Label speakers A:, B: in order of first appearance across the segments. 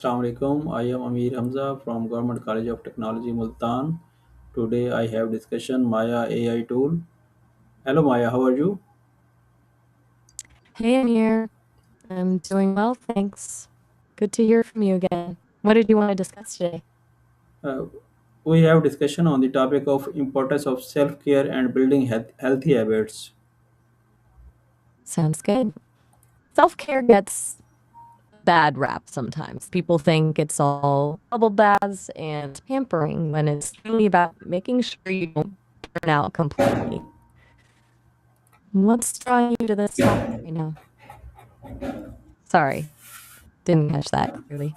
A: Assalamu alaikum. I am Amir Hamza from Government College of Technology, Multan. Today I have discussion Maya AI tool. Hello Maya, how are you?
B: Hey, Amir. I'm doing well, thanks. Good to hear from you again. What did you want to discuss today?
A: Uh, we have discussion on the topic of importance of self-care and building healthy habits.
B: Sounds good. Self care gets bad rap sometimes. People think it's all bubble baths and pampering when it's really about making sure you don't burn out completely. What's drawing you to this topic right now? Sorry, didn't catch that clearly.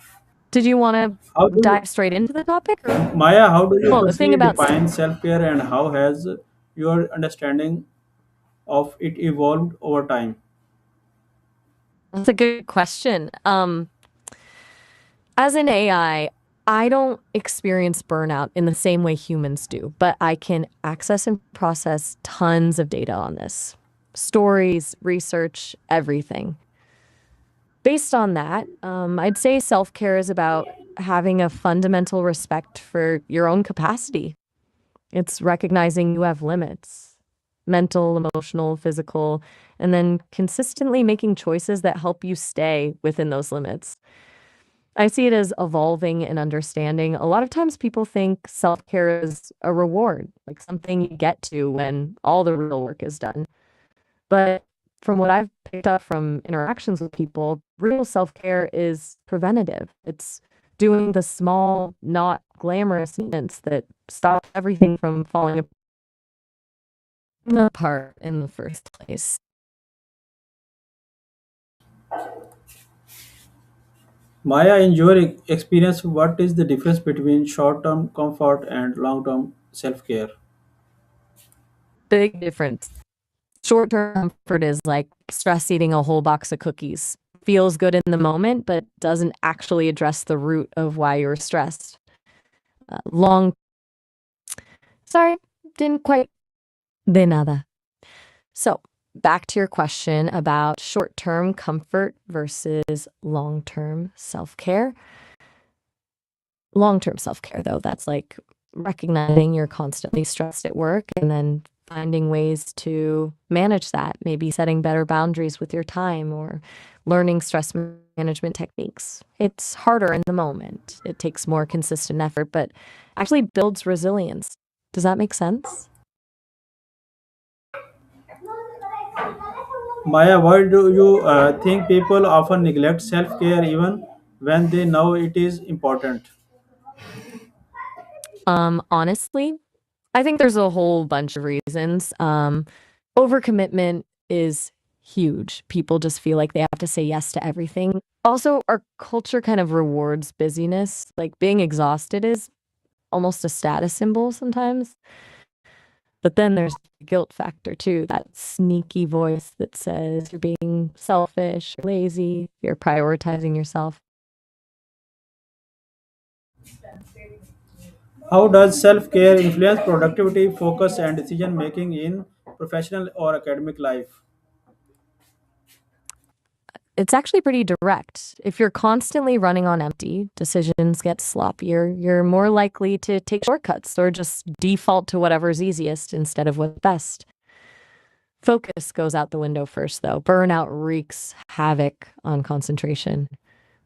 B: Did you want
A: How
B: to
A: do
B: dive straight into the topic? Or,
A: Maya, how do you
B: well, the thing
A: personally
B: about
A: define self-care and how has your understanding of it evolved over time?
B: that's a good question. As an I don't experience burnout in the same way humans do, but I can access and process tons of data on this stories, research, everything. Based on that, I'd say self care is about having a fundamental respect for your own capacity. It's recognizing you have limits mental, emotional, physical, and then consistently making choices that help you stay within those limits. I see it as evolving and understanding. A lot of times people think self care is a reward, like something you get to when all the real work is done. But from what I've picked up from interactions with people, real self care is preventative. It's doing the small, not glamorous maintenance that stop everything from falling apart in the first place.
A: Maya, in your experience, what is the difference between short-term comfort and long-term self-care?
B: Big difference. Short term comfort is like stress eating a whole box of cookies. Feels good in the moment, but doesn't actually address the root of why you're stressed. Long, sorry, didn't quite, de nada. So, back to your question about short term comfort versus long term self care. Long term self care, though, that's like recognizing you're constantly stressed at work and then finding ways to manage that, maybe setting better boundaries with your time or learning stress management techniques. It's harder in the moment, it takes more consistent effort, but actually builds resilience. Does that make sense?
A: Maya, why do you think people often neglect self care even when they know it is important?
B: Honestly, I think there's a whole bunch of reasons. Overcommitment is huge. People just feel like they have to say yes to everything. Also, our culture kind of rewards busyness. Like being exhausted is almost a status symbol sometimes. But then there's the guilt factor too, that sneaky voice that says you're being selfish, lazy, you're prioritizing yourself.
A: How does self care influence productivity, focus, and decision making in professional or academic life?
B: It's actually pretty direct. If you're constantly running on empty, decisions get sloppier. You're more likely to take shortcuts or just default to whatever's easiest instead of what's best. Focus goes out the window first, though. Burnout wreaks havoc on concentration.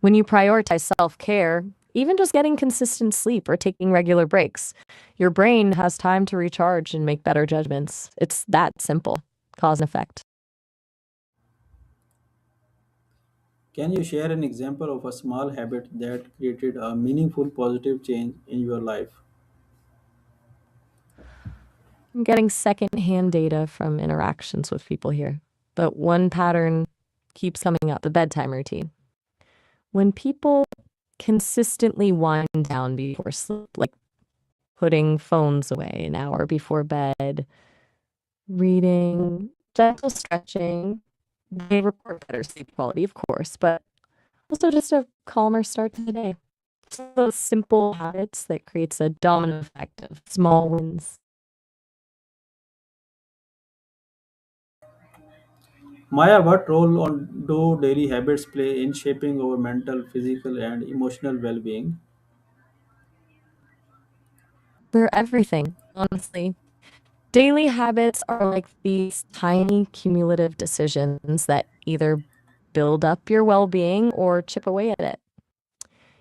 B: When you prioritize self care, even just getting consistent sleep or taking regular breaks, your brain has time to recharge and make better judgments. It's that simple. Cause and effect.
A: Can you share an example of a small habit that created a meaningful positive change in your life?
B: I'm getting secondhand data from interactions with people here. But one pattern keeps coming up the bedtime routine. When people consistently wind down before sleep, like putting phones away an hour before bed, reading, gentle stretching, they report better sleep quality, of course, but also just a calmer start to the day. So those simple habits that creates a domino effect of small wins.
A: Maya, what role do daily habits play in shaping our mental, physical, and emotional well being?
B: For everything, honestly. Daily habits are like these tiny cumulative decisions that either build up your well being or chip away at it.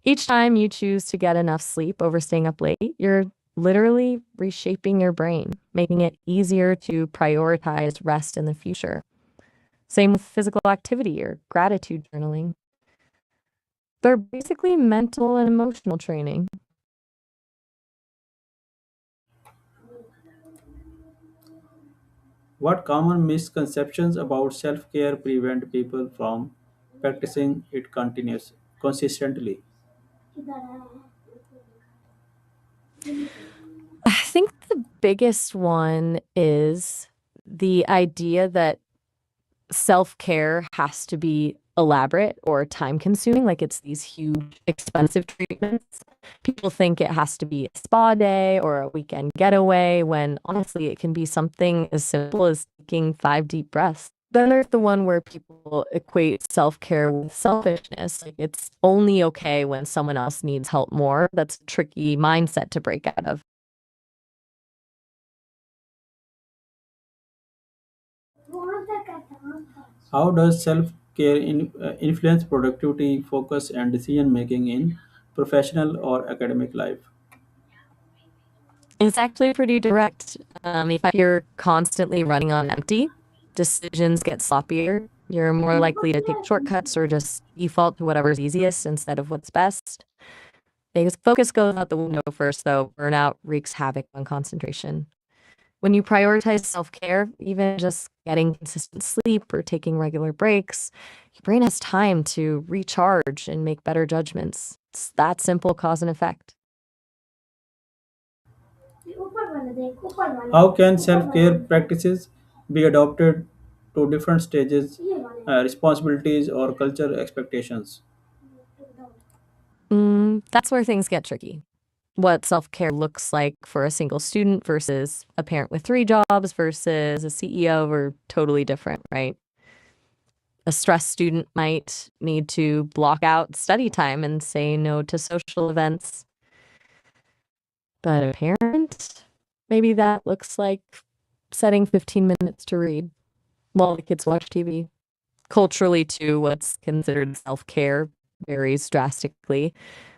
B: Each time you choose to get enough sleep over staying up late, you're literally reshaping your brain, making it easier to prioritize rest in the future. Same with physical activity or gratitude journaling. They're basically mental and emotional training.
A: What common misconceptions about self care prevent people from practicing it consistently?
B: I think the biggest one is the idea that self care has to be elaborate or time consuming, like it's these huge, expensive treatments. People think it has to be a spa day or a weekend getaway, when honestly, it can be something as simple as taking 5 deep breaths. Then there's the one where people equate self care with selfishness. Like it's only okay when someone else needs help more. That's a tricky mindset to break out of.
A: How does self care influence productivity, focus, and decision making in professional or academic life?
B: It's actually pretty direct. If you're constantly running on empty, decisions get sloppier. You're more likely to take shortcuts or just default to whatever's easiest instead of what's best. Because focus goes out the window first, though. Burnout wreaks havoc on concentration. When you prioritize self care, even just getting consistent sleep or taking regular breaks, your brain has time to recharge and make better judgments. It's that simple cause and effect.
A: How can self care practices be adopted to different stages, responsibilities, or culture expectations?
B: That's where things get tricky. What self care looks like for a single student versus a parent with 3 jobs versus a CEO are totally different, right? A stressed student might need to block out study time and say no to social events. But a parent, maybe that looks like setting 15 minutes to read while the kids watch TV. Culturally, too, what's considered self care varies drastically.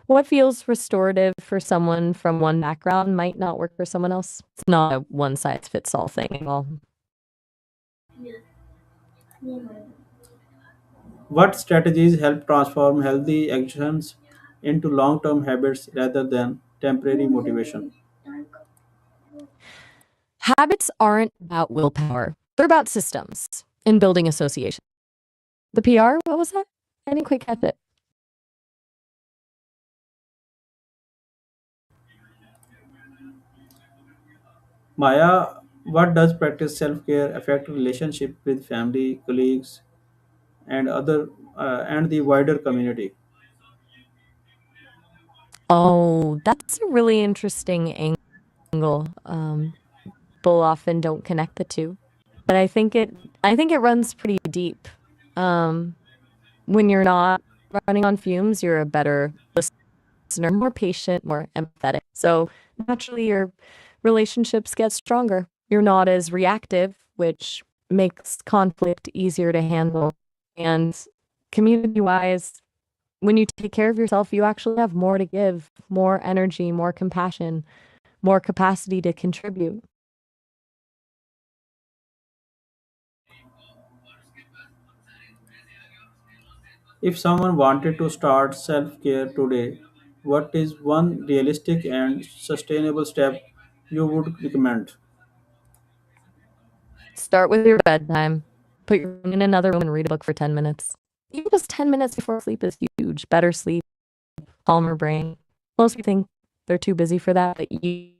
B: What feels restorative for someone from one background might not work for someone else. It's not a one size fits all thing at all.
A: What strategies help transform healthy actions into long term habits rather than temporary motivation?
B: Habits aren't about willpower, they're about systems and building association. The PR, what was that? I didn't quite catch it.
A: Maya, what does practice self care affect relationship with family, colleagues, and the wider community?
B: Oh, that's a really interesting angle. People often don't connect the two, but I think it runs pretty deep. Um, when you're not running on fumes, you're a better listener, more patient, more empathetic. So naturally, your relationships get stronger. You're not as reactive, which makes conflict easier to handle. And community wise, when you take care of yourself, you actually have more to give, more energy, more compassion, more capacity to contribute.
A: If someone wanted to start self care today, what is one realistic and sustainable step you would recommend?
B: Start with your bedtime. Put your phone in another room and read a book for 10 minutes. Even just 10 minutes before sleep is huge. Better sleep, calmer brain. Most people think they're too busy for that, but you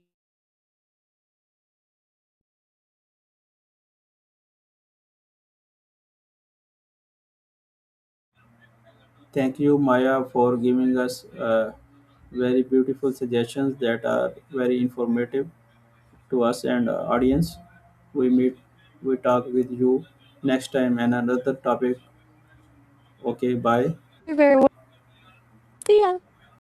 A: Thank you, Maya, for giving us very beautiful suggestions that are very informative to us and audience. We meet, we talk with you next time and another topic. Okay, bye.
B: You're very well. See ya.